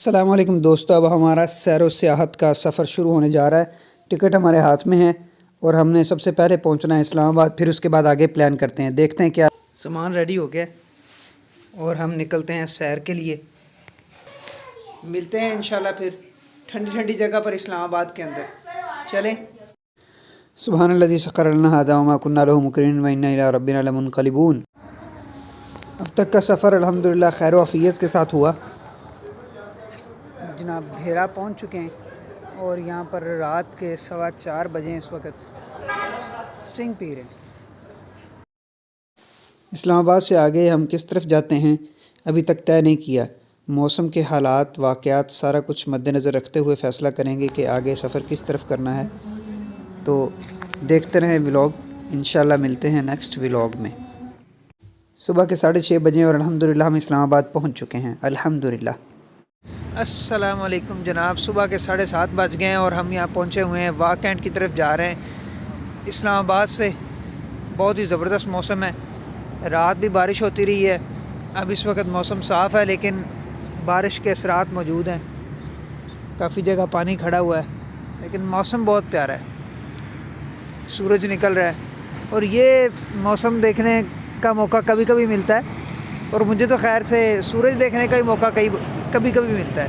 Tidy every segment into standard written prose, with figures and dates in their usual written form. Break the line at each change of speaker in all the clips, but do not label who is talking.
अस्सलाम वालेकुम दोस्तों, अब हमारा सैर सियाहत का सफ़र शुरू होने जा रहा है। टिकट हमारे हाथ में है और हमने सबसे पहले पहुंचना है इस्लामाबाद, फिर उसके बाद आगे प्लान करते हैं। देखते हैं क्या सामान रेडी हो गया और हम निकलते हैं सैर के लिए। मिलते हैं इंशाल्लाह फिर ठंडी ठंडी जगह पर इस्लामाबाद के अंदर। चलें। सुब्हानल्लज़ी सख़्ख़र लना हाज़ा वमा कुन्ना लहू मुक़रिनीन व इन्ना इला रब्बिना लमुनक़लिबून। अब तक का सफ़र अल्हम्दुलिल्लाह खैर व आफ़ियत के साथ हुआ। जनाब भेरा पहुंच चुके हैं और यहाँ पर रात के 4:15 बजे इस वक्त स्टिंग पी रहे हैं। इस्लामाबाद से आगे हम किस तरफ जाते हैं अभी तक तय नहीं किया। मौसम के हालात, वाक़यात, सारा कुछ मद्देनज़र रखते हुए फ़ैसला करेंगे कि आगे सफ़र किस तरफ करना है। तो देखते रहें व्लॉग। इंशाल्लाह मिलते हैं नेक्स्ट व्लॉग में। सुबह के 6:30 बजे और अल्हम्दुलिल्लाह हम इस्लामाबाद पहुँच चुके हैं अल्हम्दुलिल्लाह। अस्सलाम वालेकुम जनाब, सुबह के 7:30 बज गए हैं और हम यहाँ पहुँचे हुए हैं। वाक एंड की तरफ जा रहे हैं इस्लामाबाद से। बहुत ही ज़बरदस्त मौसम है, रात भी बारिश होती रही है। अब इस वक्त मौसम साफ़ है लेकिन बारिश के असरात मौजूद हैं। काफ़ी जगह पानी खड़ा हुआ है लेकिन मौसम बहुत प्यारा है, सूरज निकल रहा है और ये मौसम देखने का मौका कभी कभी मिलता है। और मुझे तो खैर से सूरज देखने का ही मौका कभी कभी मिलता है।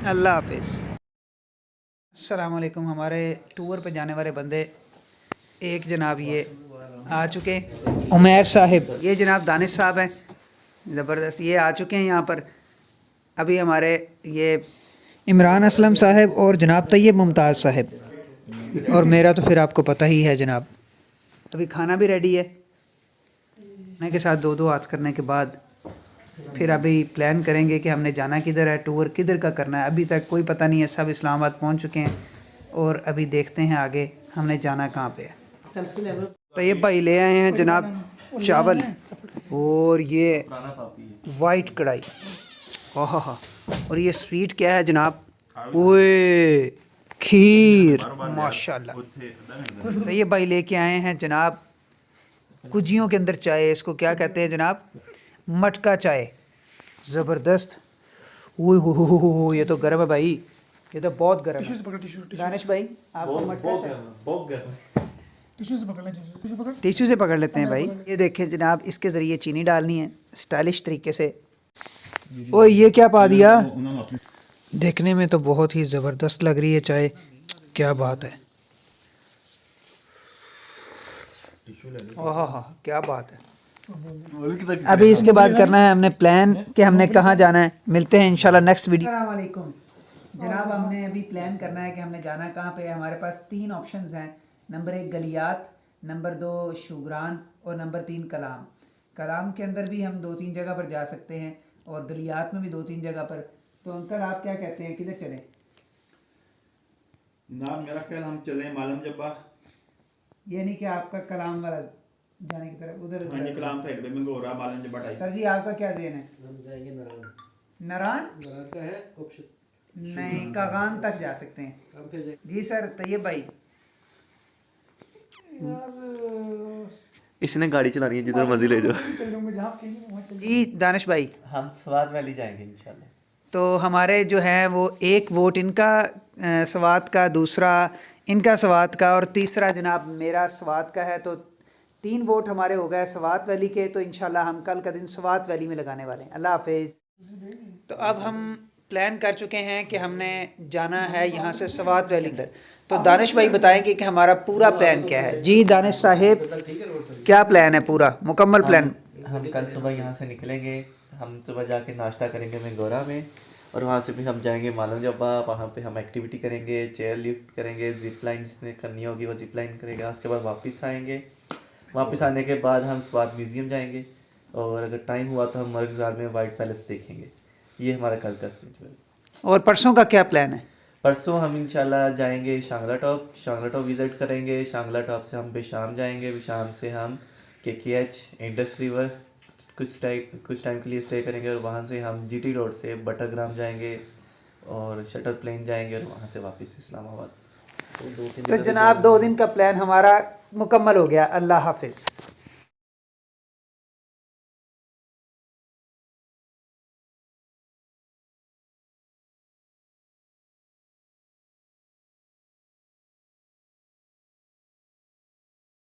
अल्लाह हाफिज़। अस्सलाम वालेकुम। हमारे टूर पे जाने वाले बंदे एक जनाब ये आ चुके हैं, उमैर साहिब। ये जनाब दानिश साहब हैं, ज़बरदस्त। ये आ चुके हैं यहाँ पर। अभी हमारे ये इमरान असलम साहब और जनाब तैयब मुमताज़ साहब और मेरा तो फिर आपको पता ही है जनाब। अभी खाना भी रेडी है। खाने के साथ दो हाथ करने के बाद फिर अभी प्लान करेंगे कि हमने जाना किधर है, टूर किधर का करना है। अभी तक कोई पता नहीं है, सब इस्लामाबाद पहुंच चुके हैं और अभी देखते हैं आगे हमने जाना कहाँ पे है। तो ये भाई ले आए हैं जनाब चावल और ये वाइट कढ़ाई, हाँ, और ये स्वीट क्या है जनाब, ओए खीर, माशाल्लाह। तो ये भाई लेके आए हैं जनाब कुजियों के अंदर चाय, इसको क्या कहते हैं जनाब, मटका चाय। ज़बरदस्त। ओए हो, ये तो गर्म है भाई, ये तो बहुत गर्म है। दानिश भाई आपको मटका चाय टिश्यू से पकड़ लेते हैं भाई। ये देखें जनाब, इसके ज़रिए चीनी डालनी है स्टाइलिश तरीके से। ओए ये क्या पा दिया। देखने में तो बहुत ही ज़बरदस्त लग रही है चाय, क्या बात है। ओह क्या बात है। अभी इसके बाद करना है हमने प्लान कि हमने कहाँ जाना है। मिलते हैं इंशाल्लाह नेक्स्ट वीडियो। अस्सलाम वालेकुम जनाब, हमने अभी प्लान करना है कि हमने जाना कहाँ पे है। हमारे पास 3 ऑप्शंस हैं। नंबर 1 गलियात, नंबर 2 शुगरान और नंबर 3 कलाम। कलाम के अंदर भी हम 2-3 जगह पर जा सकते हैं और गलियात में भी 2-3 जगह पर। तो अंकल आप क्या कहते हैं, किधर चलें?
जनाब मेरा ख्याल हम चलें मालम जब्बा।
ये नहीं कि आपका कलाम वाला जाने की तरफ उधर
कलाम साइड पे में हो रहा मालम जब्बा टाइप।
सर जी आपका क्या ज़हन है?
हम जाएंगे नारायण।
नारायण
का है ऑप्शन
नहीं, कागान तक जा सकते हैं।
हम फिर
जी सर तैयब भाई।
इसने गाड़ी चलानी है, जिधर मर्जी ले जाओ।
जी दानिश भाई,
हम स्वाद वैली जाएंगे इंशाल्लाह।
तो हमारे जो है वो एक वोट इनका स्वात का, दूसरा इनका स्वात का और तीसरा जनाब मेरा स्वात का है। तो 3 वोट हमारे हो गए स्वात वैली के। तो इंशाल्लाह हम कल का दिन स्वात वैली में लगाने वाले हैं। अल्लाह हाफिज़। तो अब हम प्लान कर चुके हैं कि हमने जाना है यहाँ से स्वात वैली अंदर। तो दानिश भाई बताएंगे कि हमारा पूरा प्लान क्या है। जी दानिश साहिब, क्या प्लान है, पूरा मुकम्मल प्लान?
हम कल सुबह यहाँ से निकलेंगे। हम सुबह जाके नाश्ता करेंगे मेंगोरा में और वहाँ से फिर हम जाएंगे मालम जब्बा। वहाँ पे हम एक्टिविटी करेंगे, चेयर लिफ्ट करेंगे, जिप लाइन जिसने करनी होगी वो जिप लाइन करेगा। उसके बाद वापस आएंगे। वापस आने के बाद हम स्वाद म्यूज़ियम जाएंगे और अगर टाइम हुआ तो हम मर्गज़ार में वाइट पैलेस देखेंगे। ये हमारा कल का स्केड्यूल है।
और परसों का क्या प्लान है?
परसों हम इंशाल्लाह जाएंगे शांगला टॉप विज़िट करेंगे। शांगला टॉप से हम बिशाम जाएंगे। बिशाम से हम KKH इंडस रिवर कुछ टाइम के लिए स्टे करेंगे और वहाँ से हम GT रोड से बटरग्राम जाएंगे और शटर प्लेन जाएंगे और वहाँ से वापस इस्लामाबाद।
तो 2-3
तो जनाब 2 दिन का प्लान हमारा मुकम्मल हो गया। अल्लाह हाफिज़।